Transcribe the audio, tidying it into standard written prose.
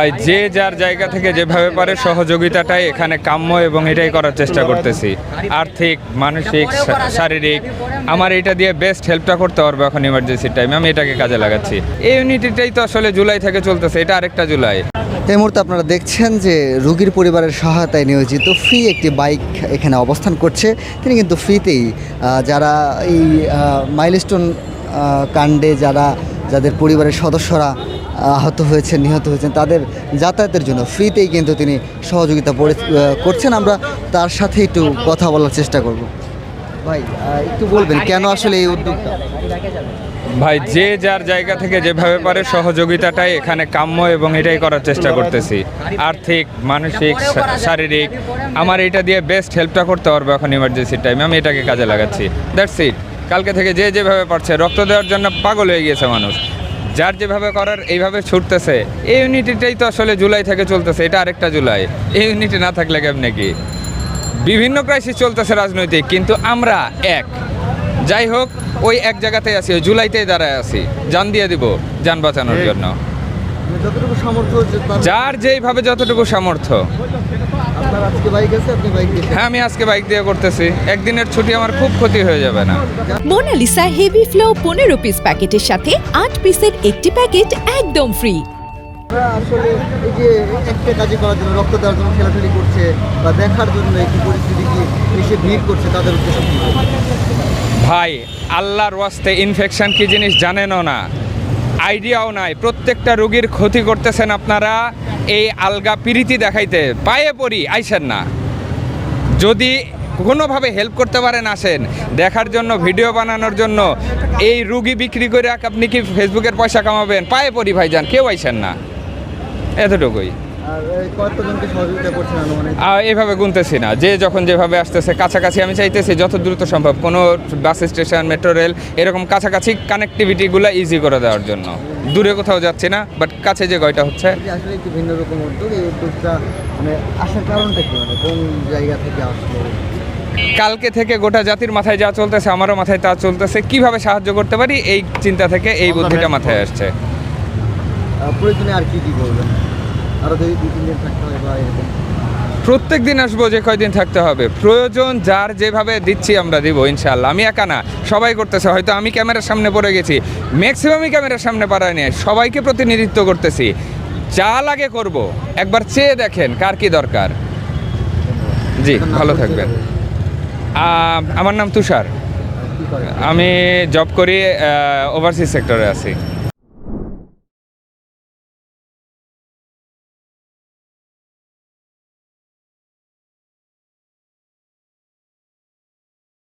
ভাই যে যার জায়গা থেকে যেভাবে পারে সহযোগিতাটাই এখানে কাম্য এবং এটাই করার চেষ্টা করতেছি। আর্থিক, মানসিক, শারীরিক, আমার এটা দিয়ে বেস্ট হেল্পটা করতে পারবো এখন ইমার্জেন্সি টাইমে, আমি এটাকে কাজে লাগাচ্ছি। এই ইউনিটিটাই তো আসলে জুলাই থেকে চলতেছে, এটা আরেকটা জুলাই। এই মুহূর্তে আপনারা দেখছেন যে রোগীর পরিবারের সহায়তায় নিয়োজিত ফ্রি একটি বাইক এখানে অবস্থান করছে। তিনি কিন্তু ফ্রিতেই যারা এই মাইলস্টোন কাণ্ডে যাদের পরিবারের সদস্যরা আহত হয়েছেন, নিহত হয়েছেন, তাদের যাতায়াতের জন্য ফ্রিতেই কিন্তু তিনি সহযোগিতা করছেন। আমরা তার সাথে একটু কথা বলার চেষ্টা করব। ভাই একটু বলবেন কেন আসলে এই উদ্যোগটা? ভাই যে যার জায়গা থেকে যেভাবে পারে সহযোগিতাটাই এখানে কাম্য এবং এটাই করার চেষ্টা করতেছি। আর্থিক, মানসিক, শারীরিক, আমার এটা দিয়ে বেস্ট হেল্পটা করতে পারবো এখন ইমার্জেন্সি টাইমে, আমি এটাকে কাজে লাগাচ্ছি। That's it. কালকে থেকে যে যেভাবে পারছে, রক্ত দেওয়ার জন্য পাগল হয়ে গিয়েছে মানুষ, যার যেভাবে করার এইভাবে ছুটতেছে। এই ইউনিটিটাই তো আসলে জুলাই থেকে চলতেছে, এটা আরেকটা জুলাই। এই ইউনিটি না থাকলে কেমনে কি? বিভিন্ন ক্রাইসিস চলতেছে রাজনৈতিক, কিন্তু আমরা এক। যাই হোক, ওই এক জায়গাতেই আছি, ওই জুলাইতেই দাঁড়ায় আছি, জান দিয়ে দিব যান বাঁচানোর জন্য। যতটুকু সামর্থ্য, যার যেইভাবে যতটুকু সামর্থ্য। আপনার আজকে বাইক আছে, আপনি বাইক দিয়ে? হ্যাঁ, আমি আজকে বাইক দিয়ে করতেছি। একদিনের ছুটি আমার খুব ক্ষতি হয়ে যাবে না। মোনালিসা হেভি ফ্লো 15 পিস প্যাকেটের সাথে 8 পিসের একটি প্যাকেট একদম ফ্রি। আসলে এই যে একটা কাজে করার জন্য, রক্ত দেওয়ার জন্য খেলাধুলি করছে বা দেখার জন্য একটি পরিস্থিতি কি এসে ভিড় করছে, তাদের উদ্দেশ্য কি? ভাই, আল্লাহর ওয়াস্তে ইনফেকশন কি জিনিস জানেনও না, আইডিয়াও নাই। প্রত্যেকটা রোগীর ক্ষতি করতেছেন আপনারা এই আলগা পিরিতি দেখাইতে। পায়ে পড়ি, আইসেন না। যদি কোনোভাবে হেল্প করতে পারেন আসেন, দেখার জন্য, ভিডিও বানানোর জন্য। এই রুগী বিক্রি করে আপনি কি ফেসবুকের পয়সা কামাবেন? পায়ে পড়ি ভাইজান, কেউ আইসেন না, এতটুকুই। আর কতজনকে সহযোগিতা করছেন আনুমানিক? এইভাবে গুনতেছি না, যে যখন যেভাবে আসতেছে কাছাকাছি। আমি চাইতেছি যত দ্রুত সম্ভব কোনো বাস স্টেশন, মেট্রো রেল, এরকম কাছাকাছি কানেক্টিভিটিগুলো ইজি করে দেওয়ার জন্য। দূরে কোথাও যাচ্ছি না, বাট কাছে যে কয়টা হচ্ছে। আসলে একটু ভিন্ন রকম উদ্যোগ। এই উদ্যোগটা মানে আসার কারণটা কি, মানে কোন জায়গা থেকে আসলো? কালকে থেকে গোটা জাতির মাথায় যা চলতেছে, আমারও মাথায় তা চলতেছে। কিভাবে সাহায্য করতে পারি, এই চিন্তা থেকে এই বুদ্ধিটা মাথায় আসছে। প্রয়োজনে আর কি করবেন? আরও যদি 2-3 দিন থাকতে হয় বা এরকম? প্রত্যেক দিন আসবো, যে কয়দিন থাকতে হবে। প্রয়োজন যার যেভাবে দিচ্ছি আমরা দিব ইনশাআল্লাহ। আমি একা না, সবাই করতেছে। হয়তো আমি ক্যামেরার সামনে পড়ে গেছি, ম্যাক্সিমামই ক্যামেরার সামনে পাড়ায় নিয়ে সবাইকে প্রতিনিধিত্ব করতেছি। যা লাগে করব, একবার চেয়ে দেখেন কার কি দরকার। জি, ভালো থাকবেন। আমার নাম তুষার, আমি জব করি, ওভারসিজ সেক্টরে আছি।